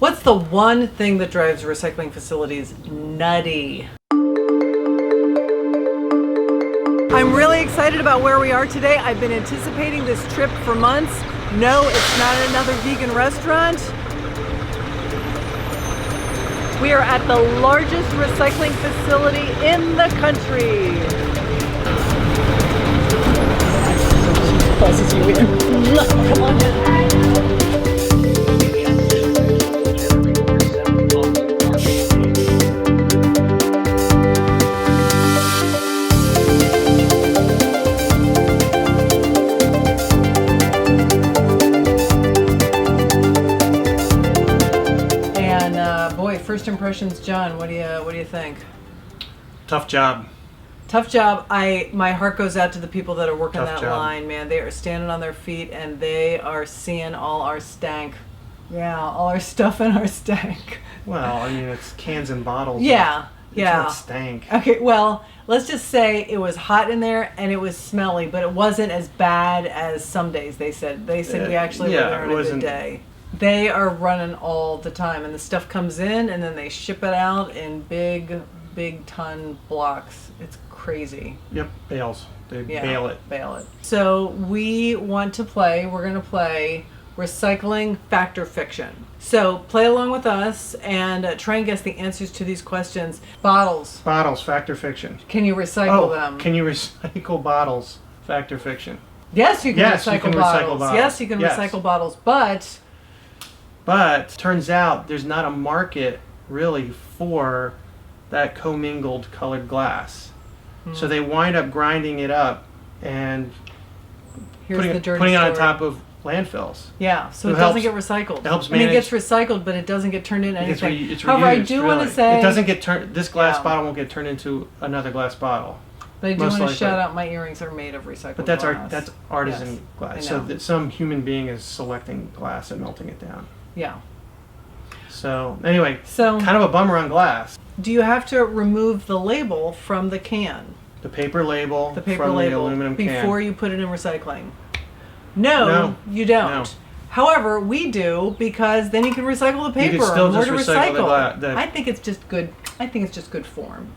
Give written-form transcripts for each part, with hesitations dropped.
What's the one thing that drives recycling facilities nutty? I'm really excited about where we are today. I've been anticipating this trip for months. No, it's not another vegan restaurant. We are at the largest recycling facility in the country. Closest you in. Come on in. First impressions, John. What do you think? Tough job. Tough job. My heart goes out to the people that are working Tough that job. line, man. They are standing on their feet and they are seeing all our stank. Yeah, all our stuff in our stank. Well, I mean, it's cans and bottles. Yeah, It's yeah. not stank. Okay, well, let's just say it was hot in there and it was smelly, but it wasn't as bad as some days. They said we actually were there on a good day. They are running all the time, and the stuff comes in, and then they ship it out in big ton blocks. It's crazy. Yep, bales. They bail it. Bail it. So we're going to play Recycling Fact or Fiction. So play along with us and try and guess the answers to these questions. Bottles. Bottles, fact or fiction? Can you recycle them? Can you recycle bottles? Fact or fiction? Yes, you can, Yes, recycle, you can bottles. recycle bottles. Yes, you can Yes. recycle bottles, but But turns out there's not a market really for that commingled colored glass. So they wind up grinding it up and here's putting the it dirty on story. top of landfills. Yeah, so It it doesn't helps- get recycled. it helps I mean, it manage- gets recycled, but it doesn't get turned into It's anything. it's However, I reused, do want really. to say it doesn't get turned. This glass Yeah. bottle won't get turned into another glass bottle. But I do most want to likely. shout out my earrings are made of recycled But that's glass. that's artisan Yes, glass. I So know. that some human being is selecting glass and melting it down. Yeah. So anyway, So kind of a bummer on glass. do you have to remove the label from the can? The paper label The paper from label the aluminum before can. you put it in recycling? No, No. you don't. No. However, we do because then you can recycle the paper. You can still More just to recycle the I think it's just good. I think it's just good form.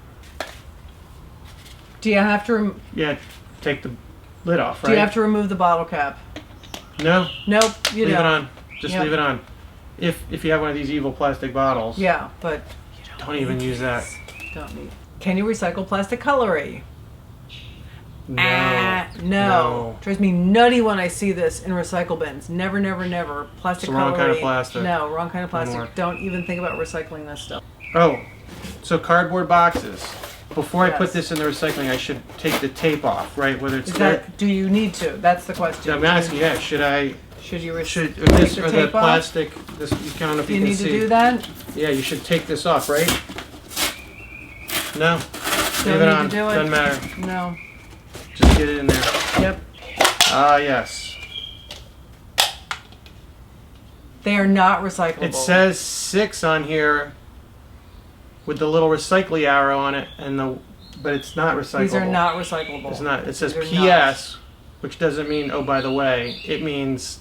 Do you have to? Yeah, take the lid off, right? Do you have to remove the bottle cap? No, Nope, you leave don't. it on. Just Yep. leave it on. If you have one of these evil plastic bottles, Yeah, but don't even use that. don't need. Can you recycle plastic cutlery? No. No. Drives me nutty when I see this in recycle bins. Never, never, never. Plastic It's the wrong cutlery. kind of plastic. No, wrong kind of plastic. Anymore. Don't even think about recycling this stuff. Oh, so cardboard boxes. Before I Yes. put this in the recycling, I should take the tape off, right? Whether it's Is that? Do you need to? That's the question. I'm asking, yeah. Should I? Should you Should take this the or the tape off? plastic? This you I don't know if Do you you can need see. to do that? Yeah, you should take this off, right? No. Don't Leave it need on. to do it? Doesn't matter. No. Just get it in there. Yep. Ah, yes. They are not recyclable. It says 6 on here with the little recycling arrow on it, but it's not recyclable. These are not recyclable. It's not. It says These are PS, which doesn't mean, oh, by the way. It means,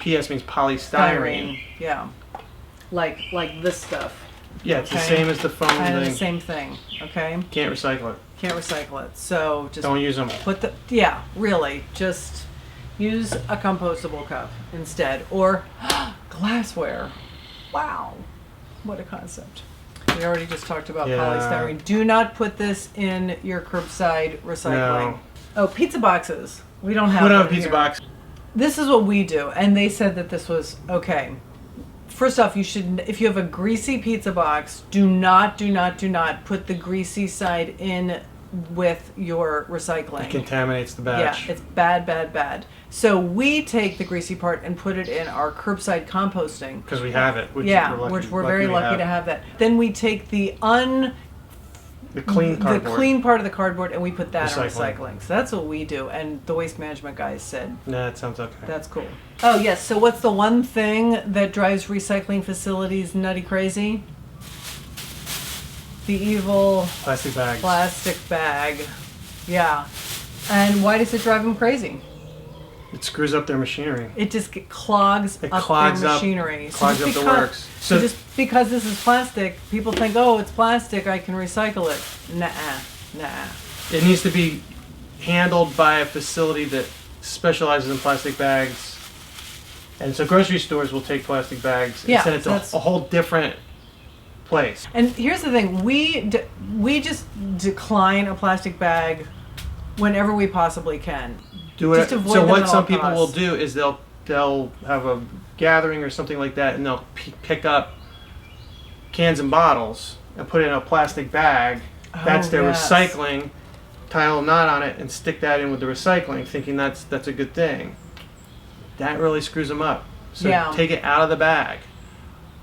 PS means polystyrene. Yeah. Like this stuff. Yeah, it's the Okay. same as the phone Kind of thing. the same thing. Okay. Can't recycle it. Can't recycle it. So just Don't use them. really, just use a compostable cup instead, or glassware. Wow, what a concept. We already just talked about Yeah. polystyrene. Do not put this in your curbside recycling. No. Oh, pizza boxes. We don't have Put on a them pizza here. box. This is what we do, and they said that this was okay. First off, you should, if you have a greasy pizza box, do not put the greasy side in with your recycling. It contaminates the batch. Yeah, it's bad. So we take the greasy part and put it in our curbside composting. Because we have it. Which Which we're very lucky to have that. Then we take the clean cardboard. the clean part of the cardboard and we put that in Recycling. recycling. So that's what we do. And the waste management guys said Nah, that sounds okay. that's cool. Oh yes. So what's the one thing that drives recycling facilities nutty crazy? The evil Plastic bags. plastic bag. Yeah. And why does it drive them crazy? It screws up their machinery. It just clogs up their machinery. Clogs up the works. So just because this is plastic, people think, oh, it's plastic, I can recycle it. Nah. It needs to be handled by a facility that specializes in plastic bags. And so grocery stores will take plastic bags and send it to a whole different place. And here's the thing, we just decline a plastic bag whenever we possibly can. So what some people will do is they'll have a gathering or something like that, and they'll pick up cans and bottles and put it in a plastic bag. That's their recycling. Tie a knot on it and stick that in with the recycling, thinking that's a good thing. That really screws them up. So take it out of the bag,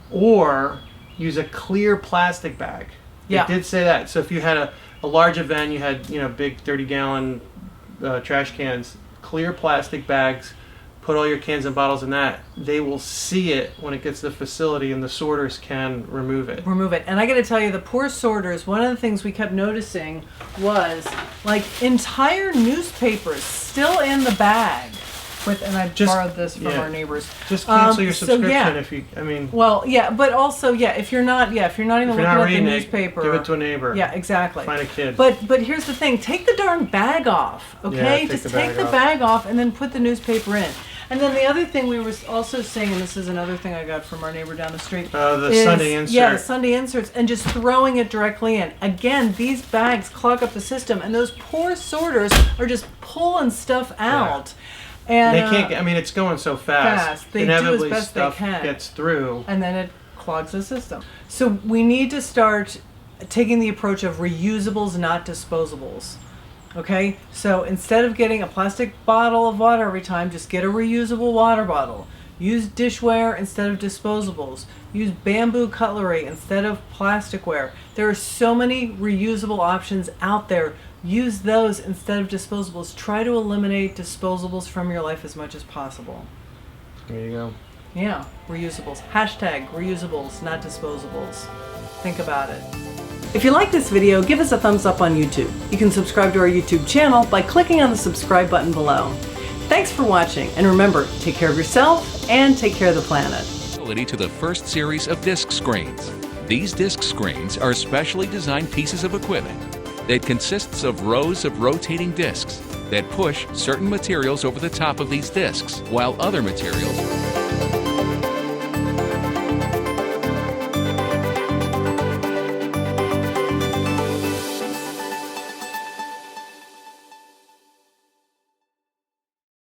or use a clear plastic bag. It did say that. So if you had a large event, you had big 30-gallon trash cans, clear plastic bags, put all your cans and bottles in that. They will see it when it gets to the facility, and the sorters can remove it. And I got to tell you, the poor sorters, one of the things we kept noticing was like entire newspapers still in the bag. And I borrowed this from our neighbors. Just cancel your subscription if you. Well, but also, if you're not even looking at the newspaper, give it to a neighbor. Yeah, exactly. Find a kid. But here's the thing: take the darn bag off, okay? Just take the bag off and then put the newspaper in. And then the other thing we were also saying, and this is another thing I got from our neighbor down the street, the Sunday insert. Yeah, the Sunday inserts, and just throwing it directly in. Again, these bags clog up the system, and those poor sorters are just pulling stuff out. And they can't. It's going so fast. They Inevitably, do as best stuff they can. Gets through, and then it clogs the system. So we need to start taking the approach of reusables, not disposables. Okay. So instead of getting a plastic bottle of water every time, just get a reusable water bottle. Use dishware instead of disposables. Use bamboo cutlery instead of plasticware. There are so many reusable options out there. Use those instead of disposables. Try to eliminate disposables from your life as much as possible. There you go. Yeah, reusables. Hashtag reusables, not disposables. Think about it. If you like this video, give us a thumbs up on YouTube. You can subscribe to our YouTube channel by clicking on the subscribe button below. Thanks for watching, and remember, take care of yourself and take care of the planet. To the first series of disc screens. These disc screens are specially designed pieces of equipment that consists of rows of rotating discs that push certain materials over the top of these discs, while other materials